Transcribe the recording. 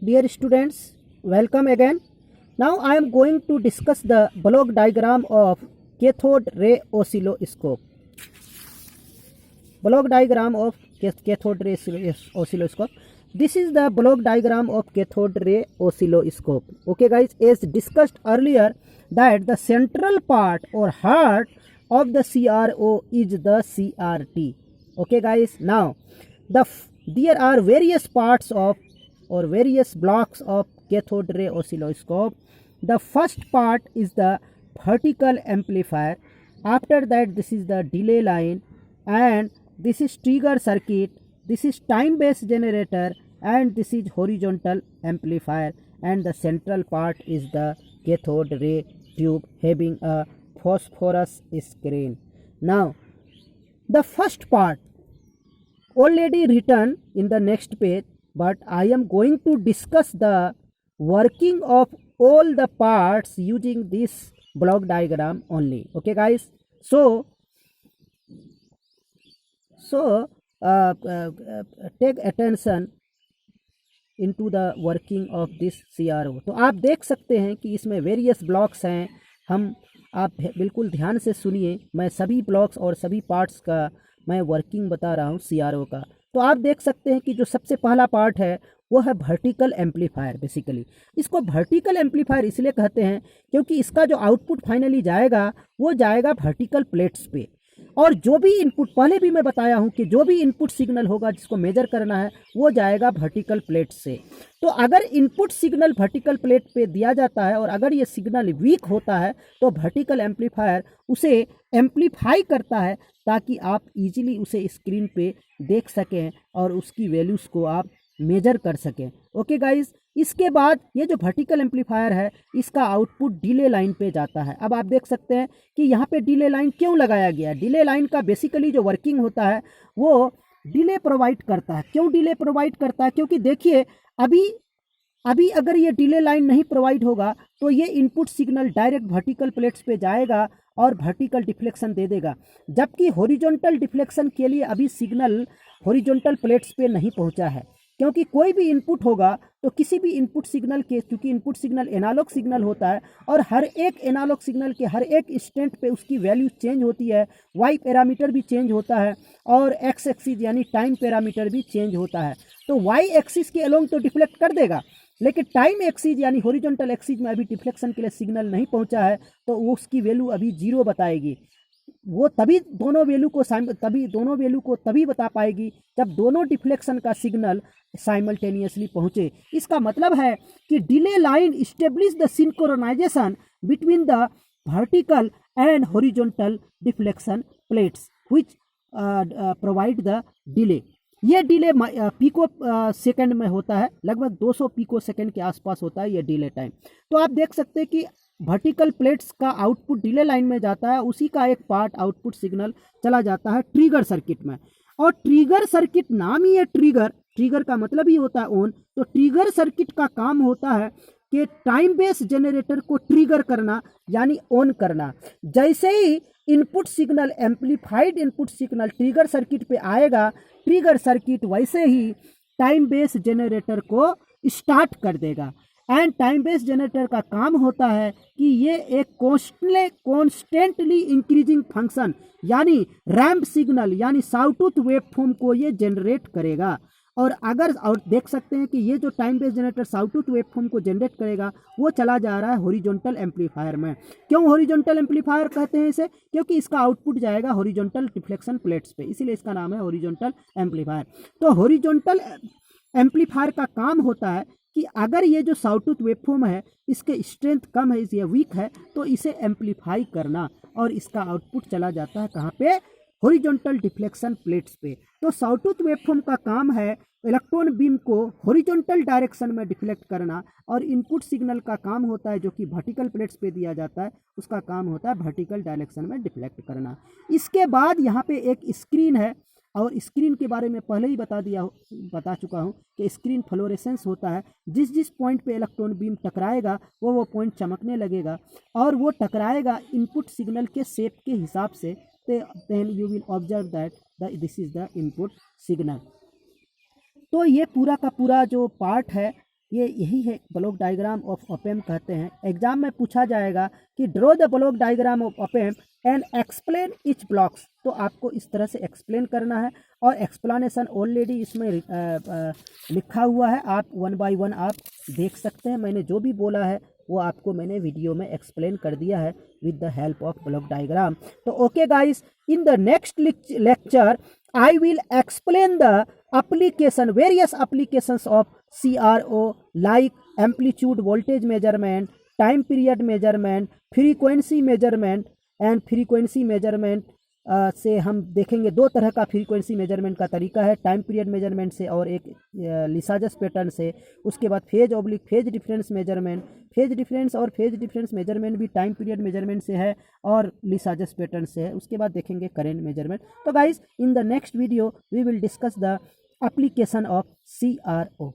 Dear students, welcome again. Now I am going to discuss the block diagram of cathode ray oscilloscope. Block diagram of cathode ray oscilloscope. This is the block diagram of cathode ray oscilloscope. Okay guys, as discussed earlier that the central part or heart of the CRO is the CRT. Okay guys, now there are various parts of or various blocks of cathode ray oscilloscope. The first part is the vertical amplifier. After that, this is the delay line, and this is trigger circuit, this is time base generator, and this is horizontal amplifier, and the central part is the cathode ray tube having a phosphorus screen. Now the first part already written in the next page, but I am going to discuss the working of all the parts using this block diagram only. Okay guys, so take attention into the working of this CRO. तो आप देख सकते हैं कि इसमें various blocks हैं. आप बिल्कुल ध्यान से सुनिए, मैं सभी ब्लॉक्स और सभी पार्ट्स का मैं वर्किंग बता रहा हूँ CRO का. तो आप देख सकते हैं कि जो सबसे पहला पार्ट है वो है वर्टिकल एम्पलीफायर. बेसिकली इसको वर्टिकल एम्पलीफायर इसलिए कहते हैं क्योंकि इसका जो आउटपुट फाइनली जाएगा वो जाएगा वर्टिकल प्लेट्स पे, और जो भी इनपुट, पहले भी मैं बताया हूं कि जो भी इनपुट सिग्नल होगा जिसको मेजर करना है वो जाएगा वर्टिकल प्लेट से. तो अगर इनपुट सिग्नल वर्टिकल प्लेट पे दिया जाता है और अगर ये सिग्नल वीक होता है तो वर्टिकल एम्पलीफायर उसे एम्पलीफाई करता है ताकि आप इजीली उसे स्क्रीन पे देख सकें और उसकी वैल्यूज़ को आप मेजर कर सकें. ओके गाइज, इसके बाद ये जो वर्टिकल एम्पलीफायर है इसका आउटपुट डिले लाइन पे जाता है. अब आप देख सकते हैं कि यहाँ पे डिले लाइन क्यों लगाया गया. डिले लाइन का बेसिकली जो वर्किंग होता है वो डिले प्रोवाइड करता है. क्यों डिले प्रोवाइड करता है? क्योंकि देखिए अभी अगर ये डिले लाइन नहीं प्रोवाइड होगा तो ये input signal direct vertical plates पे जाएगा और वर्टिकल डिफ्लेक्शन दे देगा, जबकि हॉरिजॉन्टल डिफ्लेक्शन के लिए अभी सिग्नल हॉरिजॉन्टल प्लेट्स पे नहीं पहुंचा है. क्योंकि कोई भी इनपुट होगा तो किसी भी इनपुट सिग्नल के, क्योंकि इनपुट सिग्नल एनालॉग सिग्नल होता है और हर एक एनालॉग सिग्नल के हर एक इंस्टेंट पे उसकी वैल्यू चेंज होती है, वाई पैरामीटर भी चेंज होता है और एक्स एक्सिस यानी टाइम पैरामीटर भी चेंज होता है. तो वाई एक्सिस के अलोंग तो डिफ्लेक्ट कर देगा, लेकिन टाइम एक्सिस यानी हॉरिजॉन्टल एक्सिस में अभी डिफ्लेक्शन के लिए सिग्नल नहीं पहुंचा है तो उसकी वैल्यू अभी 0 बताएगी. वो तभी दोनों वैल्यू को तभी बता पाएगी जब दोनों डिफ्लेक्शन का सिग्नल साइमल्टेनियसली पहुंचे. इसका मतलब है कि delay line establish the synchronisation between the vertical and horizontal deflection plates which provide the delay. ये डिले पिको सेकंड में होता है, लगभग 200 पिको सेकंड के आसपास होता है ये डिले टाइम. तो आप देख सकते हैं कि वर्टिकल प्लेट्स का आउटपुट डिले लाइन में जाता है, उसी का एक पार्ट आउटपुट सिग्नल चला जाता है ट्रिगर सर्किट में. और ट्रिगर सर्किट नाम ही है ट्रिगर का मतलब ही होता है ऑन. तो ट्रिगर सर्किट का काम होता है कि टाइम बेस जनरेटर को ट्रिगर करना यानी ऑन करना. जैसे ही input signal, amplified input signal trigger circuit पे आएगा, ट्रिगर सर्किट वैसे ही टाइम बेस जनरेटर को स्टार्ट कर देगा. एंड टाइम बेस जनरेटर का काम होता है कि ये एक कॉन्स्टेंटली इंक्रीजिंग फंक्शन यानी रैंप सिग्नल यानी साउटूथ वेवफॉर्म को ये जनरेट करेगा. और देख सकते हैं कि ये जो टाइम बेस जनरेटर साउटूथ वेवफॉर्म को जनरेट करेगा वो चला जा रहा है हॉरिजॉन्टल एम्पलीफायर में. क्यों हॉरिजॉन्टल एम्पलीफायर कहते हैं इसे? क्योंकि इसका आउटपुट जाएगा हॉरिजॉन्टल डिफ्लेक्शन प्लेट्स पे, इसीलिए इसका नाम है हॉरिजॉन्टल एम्पलीफायर. तो हॉरिजॉन्टल एम्पलीफायर का काम होता है कि अगर ये जो साउटूथ वेवफॉर्म है इसके स्ट्रेंथ कम है, ये वीक है, तो इसे एम्पलीफाई करना और इसका आउटपुट चला जाता है कहाँ पे? हॉरिजॉन्टल डिफ्लेक्शन प्लेट्स पे. तो साउटूथ वेवफॉर्म का काम है इलेक्ट्रॉन बीम को हॉरिजॉन्टल डायरेक्शन में डिफ्लेक्ट करना, और इनपुट सिग्नल का काम होता है जो कि वर्टिकल प्लेट्स पे दिया जाता है, उसका काम होता है वर्टिकल डायरेक्शन में डिफ्लेक्ट करना. इसके बाद यहाँ पे एक स्क्रीन है, और स्क्रीन के बारे में पहले ही बता चुका हूँ कि स्क्रीन फ्लोरेसेंस होता है. जिस पॉइंट पे इलेक्ट्रॉन बीम टकराएगा वो पॉइंट चमकने लगेगा और वो टकराएगा इनपुट सिग्नल के शेप के हिसाब से. then you will observe that this is the input signal. तो ये पूरा का पूरा जो पार्ट है ये यही है ब्लॉक डायग्राम ऑफ ऑप-एम्प कहते हैं। एग्जाम में पूछा जाएगा कि draw the block diagram of op-amp and explain each blocks, तो आपको इस तरह से एक्सप्लेन करना है और एक्सप्लेनेशन ऑलरेडी इसमें लिखा हुआ है, आप वन बाय वन आप देख सकते हैं। मैंने जो भी बोला है वो आपको मैंने वीडियो में एक्सप्लेन कर दिया है with the help of block diagram. तो okay guys, in the next lecture I will explain the application, various applications of CRO like amplitude voltage measurement, time period measurement, frequency measurement and frequency measurement से हम देखेंगे। दो तरह का frequency measurement का तरीका है, टाइम पीरियड मेजरमेंट से और एक लिसाजस पैटर्न से। उसके बाद phase oblique phase difference measurement, phase difference और फेज डिफरेंस मेजरमेंट भी टाइम पीरियड मेजरमेंट से है और लिसाजस पैटर्न से है। उसके बाद देखेंगे करेंट मेजरमेंट। तो guys, in the next video we will discuss the application of CRO।